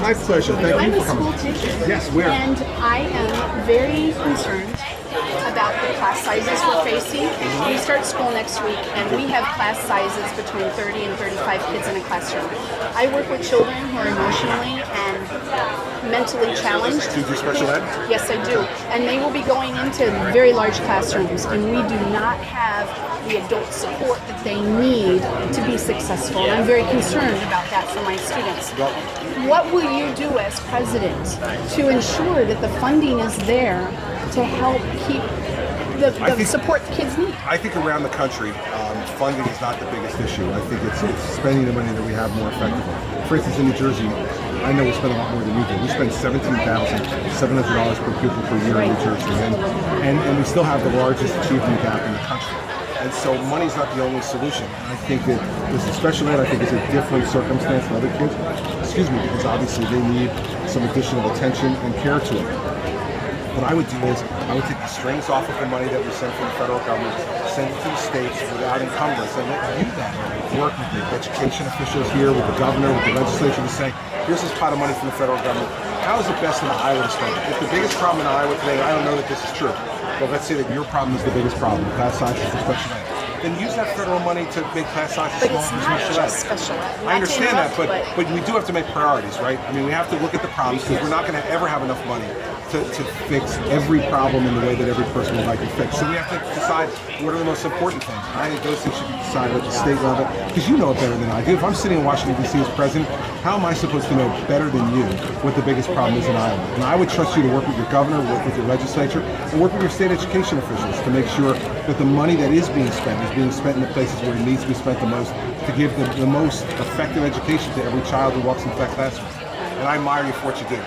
My pleasure. Thank I'm you a for coming. school teacher. Yes, where? And I am very concerned about the class sizes we're facing. We start school next week, and we have class sizes between 30 and 35 kids in a classroom. I work with children who are emotionally and mentally challenged. Do you do special ed? Yes, I do. And they will be going into very large classrooms, and we do not have the adult support that they need to be successful. And I'm very concerned about that for my students. What will you do as president to ensure that the funding is there to help keep the support the kids need? I think around the country, funding is not the biggest issue. I think it's spending the money that we have more effectively. For instance, in New Jersey, I know we spend a lot more than you do. We spend $17,700 per pupil per year in New Jersey, and we still have the largest achievement gap in the country. And so money's not the only solution. I think that this is special ed, I think, is a different circumstance than other kids. Excuse me, because obviously they need some additional attention and care to it. What I would do is, I would take the strings off of the money that we send from the federal government, send it to the states without encumbrance, and let you then work with the education officials here, with the governor, with the legislature to say, here's this pot of money from the federal government. How is it best in Iowa to spend it? If the biggest problem in Iowa today, I don't know that this is true, but let's say that your problem is the biggest problem, class sizes for special ed. Then use that federal money to make class sizes But smaller it's for not special ed. just special ed. I understand that, but we do have to make priorities, right? I mean, we have to look at the problems because we're not going to ever have enough money to fix every problem in the way that every person would like to fix. So we have to decide what are the most important things. And I think those things should be decided at the state level, because you know it better than I do. If I'm sitting in Washington, D.C. as president, how am I supposed to know better than you what the biggest problem is in Iowa? And I would trust you to work with your governor, work with your legislature, and work with your state education officials to make sure that the money that is being spent in the places where it needs to be spent the most, to give the most effective education to every child who walks into that classroom. And I admire you for what you do.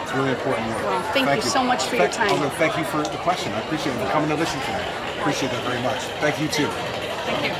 It's really important work. Well, thank you so much for your time. Thank you for the question. I appreciate it for coming to listen to me. Appreciate that very much. Thank you too. Thank you.